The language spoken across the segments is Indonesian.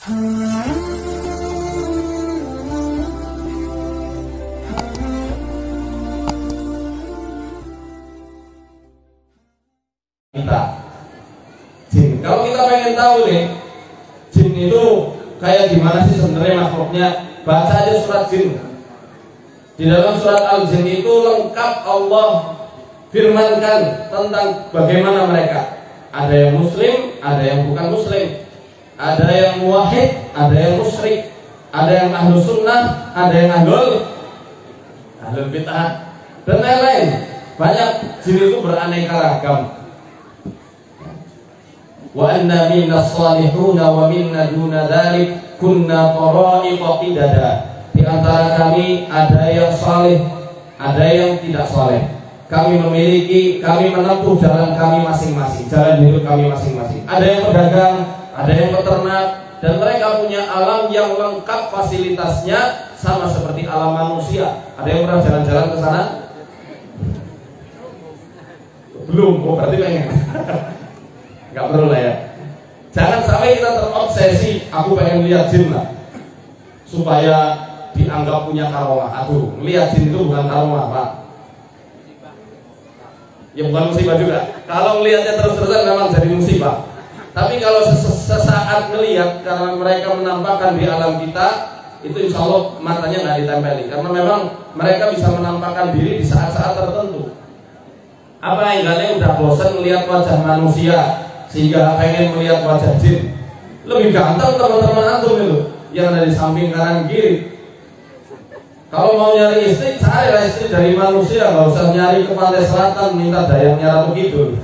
Kita jin. Kalau kita pengen tahu nih jin itu kayak gimana sih sebenarnya makhluknya, baca aja surat jin. Di dalam surat Al-Jin itu lengkap Allah firmankan tentang bagaimana mereka. Ada yang muslim, ada yang bukan muslim, ada yang muwahhid, ada yang musyrik, ada yang ahlu sunnah, ada yang ahlul bid'ah, dan lain-lain. Banyak jin itu beraneka ragam. Wa anna minna salihuna wa minna duna dzalik kunna qaraiqa qidada. Di antara kami ada yang saleh, ada yang tidak saleh. Kami menempuh jalan kami masing-masing, jalan hidup kami masing-masing. Ada yang pedagang, ada yang peternak, dan mereka punya alam yang lengkap fasilitasnya sama seperti alam manusia. Ada yang pernah jalan-jalan ke sana? Belum, berarti pengen. Gak perlu lah ya. Jangan sampai kita terobsesi, aku pengen lihat jin lah, supaya dianggap punya karomah. Aduh, melihat jin itu bukan karomah, Pak. Ya bukan musibah juga. Kalau melihatnya terus-terusan memang jadi musibah. Tapi kalau sesaat melihat karena mereka menampakkan di alam kita, itu insya Allah matanya nggak ditempeli. Karena memang mereka bisa menampakkan diri di saat-saat tertentu. Apa enggaknya udah bosan melihat wajah manusia sehingga pengen melihat wajah jin. Lebih ganteng teman-teman antum itu yang ada di samping kanan kiri. Kalau mau nyari istri, carilah istri dari manusia, nggak usah nyari ke pantai selatan minta dayangnya Ratu Kidul.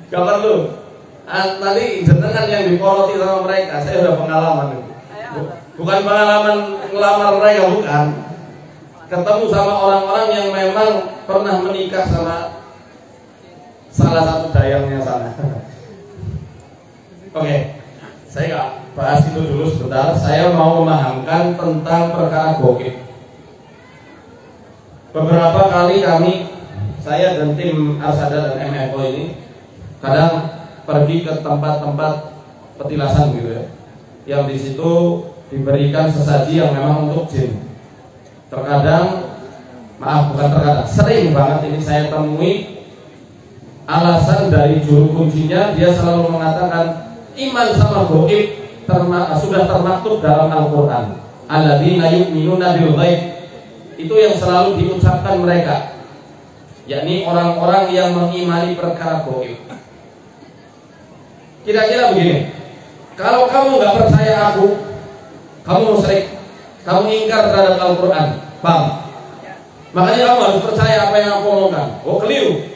Gak perlu. Nanti jenengan yang diporoti sama mereka. Saya udah pengalaman itu. Bukan pengalaman ngelamar mereka, bukan. Ketemu sama orang-orang yang memang pernah menikah sama salah satu dayangnya sana. Oke. Saya nggak bahas itu dulu sebentar. Saya mau memahamkan tentang perkara gaib. Beberapa kali saya dan tim Arsada dan MFO ini kadang pergi ke tempat-tempat petilasan gitu ya, yang di situ diberikan sesaji yang memang untuk jin. Sering banget ini saya temui alasan dari juru kuncinya, dia selalu mengatakan iman sama gaib sudah termaktub dalam Al-Quran. Alladzina yu'minuna bil ghaib. Itu yang selalu diucapkan mereka, yakni orang-orang yang mengimani perkara gaib. Kira-kira begini, kalau kamu nggak percaya aku, kamu musyrik, kamu ingkar terhadap Al-Quran, paham? Makanya kamu harus percaya apa yang aku omongkan. Oh, keliru.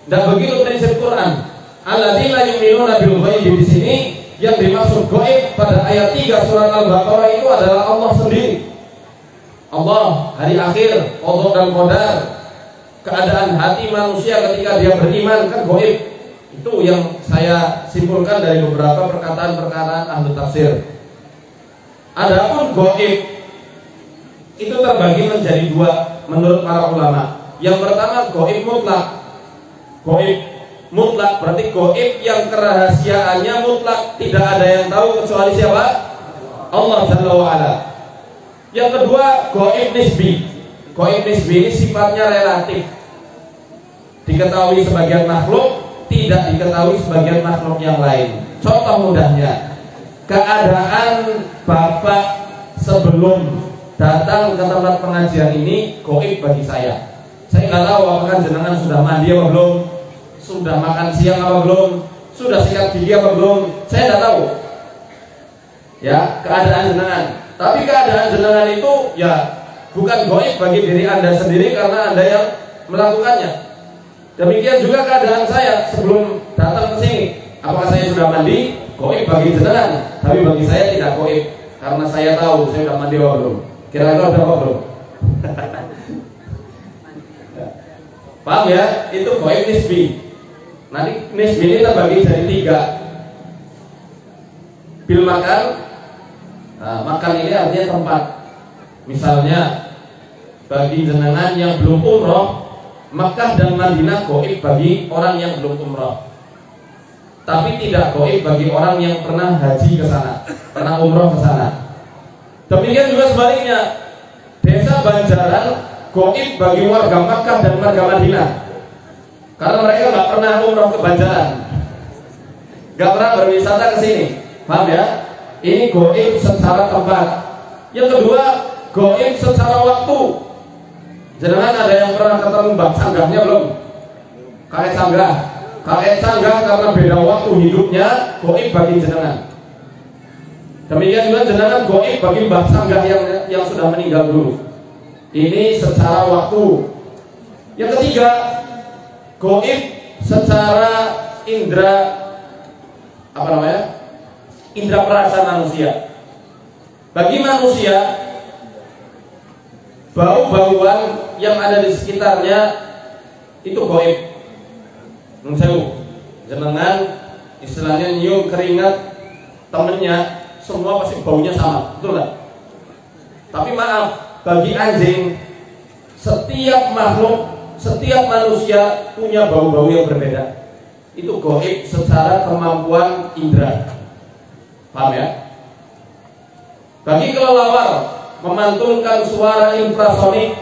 Dan begitu prinsip Quran. Alladzina yu'minuna bil ghaib, di sini yang dimaksud gaib pada ayat 3 surat Al-Baqarah itu adalah Allah sendiri. Allah, hari akhir, qada dan qadar, keadaan hati manusia ketika dia beriman, kan gaib. Itu yang saya simpulkan dari beberapa perkataan-perkataan ahli tafsir. Adapun gaib itu terbagi menjadi dua menurut para ulama. Yang pertama gaib mutlak. Gaib mutlak berarti gaib yang kerahasiaannya mutlak, tidak ada yang tahu kecuali siapa? Allah Jalla wa Ala. Yang kedua gaib nisbi. Gaib nisbi ini sifatnya relatif. Diketahui sebagian makhluk, tidak diketahui sebagian makhluk yang lain. Contoh mudahnya, keadaan Bapak sebelum datang ke tempat pengajian ini gaib bagi saya. Saya nggak tahu apakah jenengan sudah mandi apa belum, sudah makan siang apa belum, sudah sikat gigi apa belum, saya tidak tahu ya keadaan jenengan. Tapi keadaan jenengan itu ya bukan gaib bagi diri Anda sendiri karena Anda yang melakukannya. Demikian juga keadaan saya sebelum datang ke sini. Apakah saya sudah mandi? Gaib bagi jenengan, tapi bagi saya tidak gaib karena saya tahu saya sudah mandi apa belum. Kira-kira udah apa belum? Paham ya? Itu gaib nisbi. Nanti nisbi ini terbagi jadi 3. Bil makan. Nah, makan ini artinya tempat. Misalnya bagi jenengan yang belum umroh, Makkah dan Madinah gaib bagi orang yang belum umroh. tapi tidak gaib bagi orang yang pernah haji ke sana, pernah umroh ke sana. Demikian juga sebaliknya, desa Banjaran gaib bagi warga Makkah dan warga Madinah, karena mereka nggak pernah umroh ke Banjaran, nggak pernah berwisata ke sini. Paham ya? Ini gaib secara tempat. Yang kedua, gaib secara waktu. Jenengan ada yang pernah ketemu Mbak Sanggahnya belum? Kakek Sanggah. Kakek Sanggah karena beda waktu hidupnya, gaib bagi jenengan. Demikian juga jenengan gaib bagi Mbak Sanggah yang sudah meninggal dulu. Ini secara waktu. Yang ketiga, gaib secara indera, apa namanya? Indera perasa manusia. Bagi manusia, bau-bauan yang ada di sekitarnya itu gaib. Nungsewu, jenengan istilahnya nyium keringat temennya, semua pasti baunya sama, betul nggak? Tapi maaf, bagi anjing, setiap makhluk, setiap manusia punya bau-bau yang berbeda. Itu gaib secara kemampuan indera. Paham ya? Bagi kelelawar, memantulkan suara infrasonik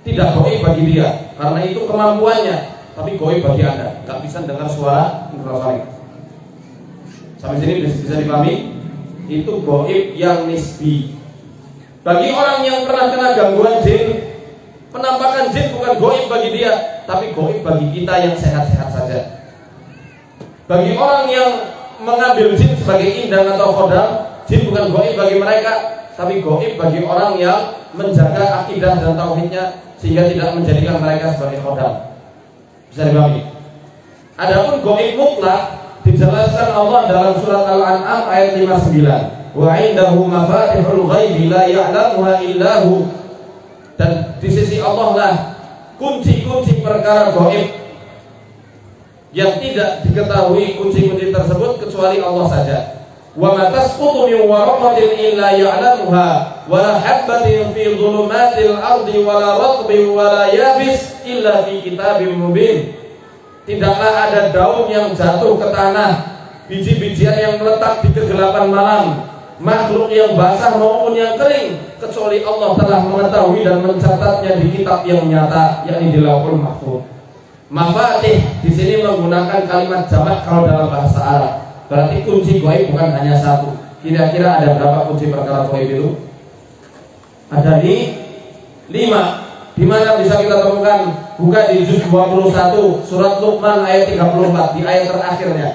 tidak gaib bagi dia, karena itu kemampuannya. Tapi gaib bagi Anda, nggak bisa dengar suara infrasonik. Sampai sini bisa dipahami? Itu gaib yang nisbi. Bagi orang yang pernah kena gangguan jin, penampakan jin bukan gaib bagi dia, tapi gaib bagi kita yang sehat-sehat saja. Bagi orang yang mengambil jin sebagai indang atau khodam, jin bukan gaib bagi mereka, tapi gaib bagi orang yang menjaga akidah dan tauhidnya sehingga tidak menjadikan mereka sebagai khodam. Bisa dipahami? Adapun gaib mutlak dijelaskan Allah dalam surat Al-An'am ayat 59. Wa 'indahu mafatihul ghaibi la ya'lamuha illa hu. Dan di sisi Allah lah kunci-kunci perkara gaib yang tidak diketahui kunci-kunci tersebut kecuali Allah saja. Wa ma tasqutu min waraqatin illa ya'lamuha wa la habatin fi dhulumatil ardi wa la ratbin wa la yabis illa fi kitabim mubin. Tidaklah ada daun yang jatuh ke tanah, biji-bijian yang meletak di kegelapan malam, makhluk yang basah maupun yang kering, kecuali Allah telah mengetahui dan mencatatnya di kitab yang nyata, yakni di Lauhul Mahfuz. Mafatih di sini menggunakan kalimat jamak kalau dalam bahasa Arab. Berarti kunci gaib bukan hanya satu. Kira-kira ada berapa kunci perkara gaib itu? Ada di 5. Di mana bisa kita temukan? Buka di juz 21 surat Luqman ayat 34, di ayat terakhirnya.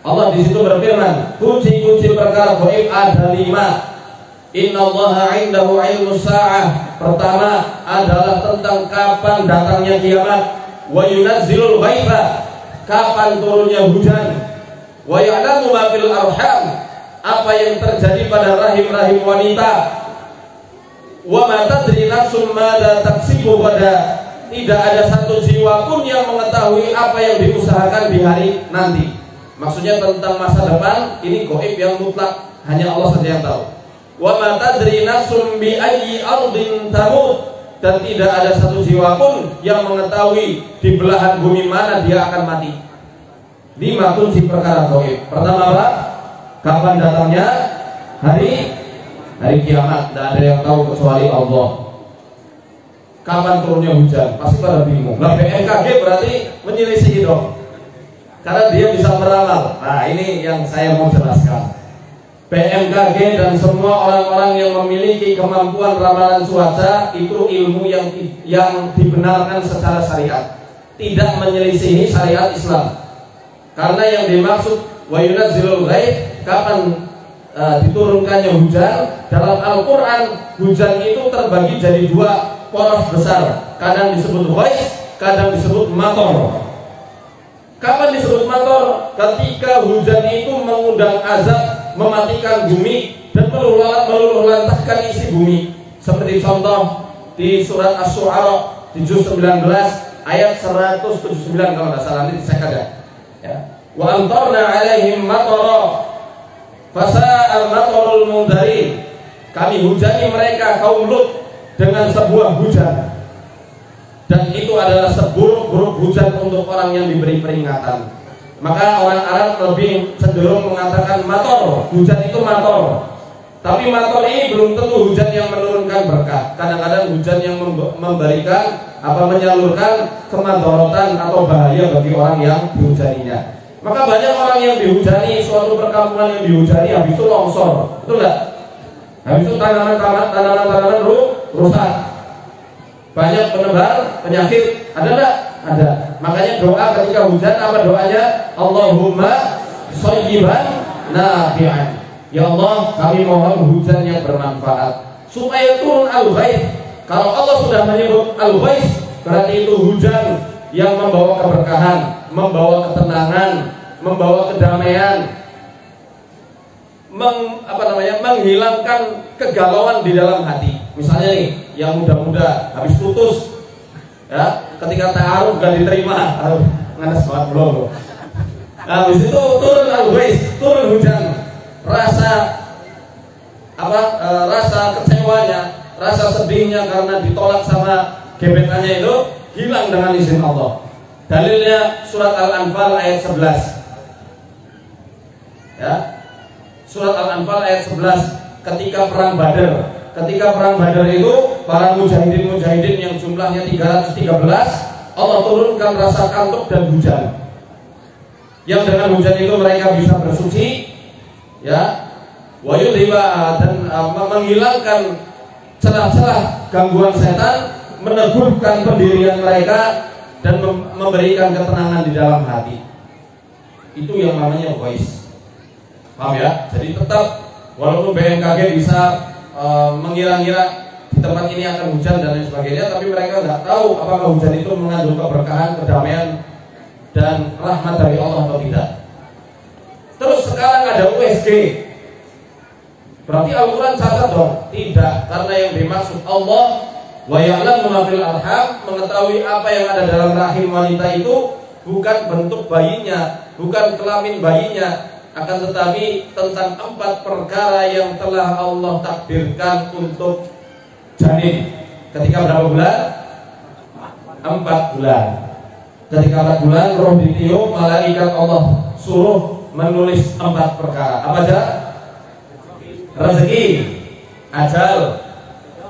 Allah di situ berfirman, kunci-kunci perkara gaib ada 5. Innallaha 'indahu 'ilmus sa'ah. Pertama adalah tentang kapan datangnya kiamat. Wa yunazzilul ghaitha, kapan turunnya hujan. Wa ya'lamu ma fil arham, apa yang terjadi pada rahim-rahim wanita. Wa ma tadri nafsun madza taksibu ghadan, tidak ada satu jiwa pun yang mengetahui apa yang diusahakan di hari nanti. Maksudnya tentang masa depan, ini gaib yang mutlak, hanya Allah saja yang tahu. Wa ma tadri nafsun bi ayyi ardin tamut, dan tidak ada satu jiwa pun yang mengetahui di belahan bumi mana dia akan mati. 5 kunci perkara gaib. Pertama apa? Kapan datangnya hari kiamat, tidak ada yang tahu kecuali Allah. Kapan turunnya hujan, pasti pada bingung. Nah, BMKG berarti menyelisih dong, karena dia bisa meramal. Nah, ini yang saya mau jelaskan. BMKG dan semua orang-orang yang memiliki kemampuan ramalan cuaca itu ilmu yang dibenarkan secara syariat, tidak menyelisihi syariat Islam. Karena yang dimaksud wa yunazzilul ghaib, kapan diturunkannya hujan, dalam Al-Quran hujan itu terbagi jadi 2 poros besar. Kadang disebut ghais, kadang disebut mator. Kapan disebut mator? Ketika hujan itu mengundang azab, mematikan bumi dan meluluh lantahkan isi bumi. Seperti contoh di surat Asy-Syu'ara di juz 19 ayat 179 kalau tidak salah, nanti saya kada. Ya. Wa amtarna 'alaihim matara fasa'a matarul mundarin. Kami hujani mereka kaum Lut dengan sebuah hujan, dan itu adalah seburuk-buruk hujan untuk orang yang diberi peringatan. Maka orang Arab lebih cenderung mengatakan mator, hujan itu mator. Tapi mator ini belum tentu hujan yang menurunkan berkah. Kadang-kadang hujan yang memberikan menyalurkan kemadharatan atau bahaya bagi orang yang dihujaninya. Maka banyak orang yang dihujani, suatu perkampungan yang dihujani habis itu longsor, betul nggak? Habis itu tanaman-tanaman rusak. Banyak penebar penyakit, ada nggak? Ada. Makanya doa ketika hujan apa doanya? Allahumma shayyiban nafi'an. Ya Allah, kami mohon hujan yang bermanfaat supaya turun al-ghaiz. Kalau Allah sudah menyebut al-ghaiz, berarti itu hujan yang membawa keberkahan, membawa ketenangan, membawa kedamaian, menghilangkan kegalauan di dalam hati. Misalnya nih, yang muda-muda habis putus, ya, ketika ta'aruf gak diterima, nganas banget belum. Habis itu turun al-ghaiz, turun hujan. Rasa kecewanya, rasa sedihnya karena ditolak sama gebetannya itu hilang dengan izin Allah. Dalilnya surat Al-Anfal ayat 11. Ya. Surat Al-Anfal ayat 11 ketika perang Badar. Ketika perang Badar itu para mujahidin yang jumlahnya 313, Allah turunkan rasa kantuk dan hujan. Yang dengan hujan itu mereka bisa bersuci, ya, wayudhiba, dan menghilangkan celah-celah gangguan setan, meneguhkan pendirian mereka dan memberikan ketenangan di dalam hati. Itu yang namanya ghaiz. Paham ya? Jadi tetap walaupun BMKG bisa mengira-ngira di tempat ini akan hujan dan lain sebagainya, tapi mereka nggak tahu apakah hujan itu mengandung keberkahan, kedamaian dan rahmat dari Allah atau tidak. Terus sekarang ada USG, berarti Al-Quran cacat dong? Tidak, karena yang dimaksud Allah wa ya'lamu ma fil arham, mengetahui apa yang ada dalam rahim wanita itu bukan bentuk bayinya, bukan kelamin bayinya, akan tetapi tentang 4 perkara yang telah Allah takdirkan untuk janin. Ketika berapa bulan? 4 bulan. Ketika 4 bulan roh ditiup, malaikat Allah suruh menulis 4 perkara. Apa aja? Rezeki, ajal,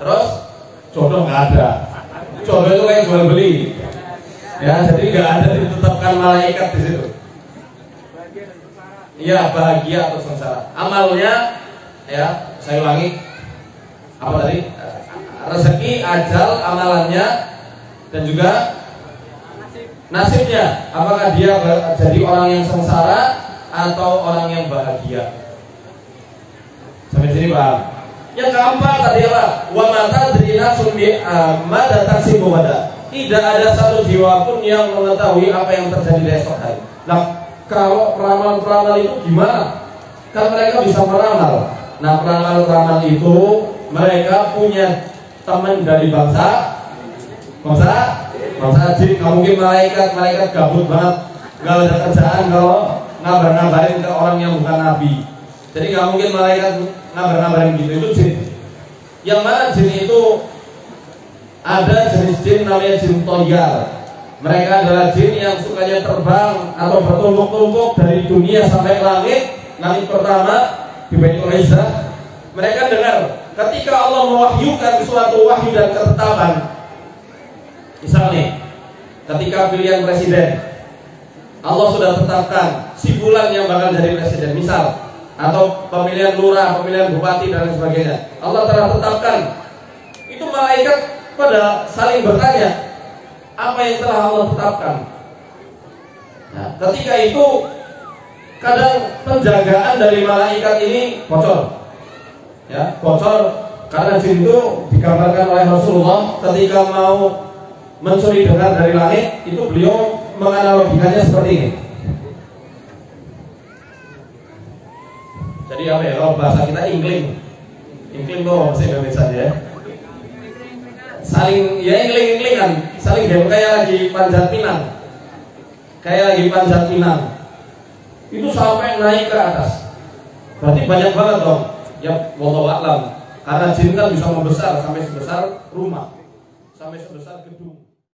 terus jodoh nggak ada. Jodoh itu kayak jual beli, ya, jadi nggak ada ditetapkan malaikat di situ. Iya, bahagia atau sengsara. Amalnya, ya, saya ulangi, apa tadi? Rezeki, ajal, amalannya, dan juga nasibnya. Apakah dia jadi orang yang sengsara atau orang yang bahagia? Sampai sini paham? Yang keempat tadi apa? Wa mata drina sumbi mada taksibu mada. Tidak ada satu jiwa pun yang mengetahui apa yang terjadi di esok hari. Nah, kalau peramal-peramal itu gimana? Kan mereka bisa meramal. Nah, peramal-peramal itu mereka punya teman dari bangsa jin. Nggak mungkin malaikat gabut banget, nggak ada kerjaan kalau ngabar-ngabarin ke orang yang bukan nabi. Jadi nggak mungkin malaikat ngabar-ngabarin gitu, itu jin. Yang mana jin itu ada jenis jin namanya jin toyar. Mereka adalah jin yang sukanya terbang atau bertumpuk-tumpuk dari dunia sampai langit pertama di Baitul Izzah. Mereka dengar ketika Allah mewahyukan suatu wahyu dan ketetapan. Misalnya, ketika pilihan presiden, Allah sudah tetapkan si fulan yang bakal jadi presiden, misal, atau pemilihan lurah, pemilihan bupati dan lain sebagainya. Allah telah tetapkan. Itu malaikat pada saling bertanya, apa yang telah Allah tetapkan? Nah, ketika itu kadang penjagaan dari malaikat ini bocor. Ya, bocor karena jin itu digambarkan oleh Rasulullah ketika mau mencuri dengar dari langit, itu beliau menganalogikannya seperti ini. Jadi apa ya, kalau bahasa kita ingling tuh bahasa Indonesia ya. Saling ya ingling-inglingan, saling game kayak lagi panjat pinang. Itu sampai naik ke atas. Berarti banyak banget dong. Ya, wallahu a'lam. Karena jin kan bisa membesar sampai sebesar rumah, sampai sebesar gedung.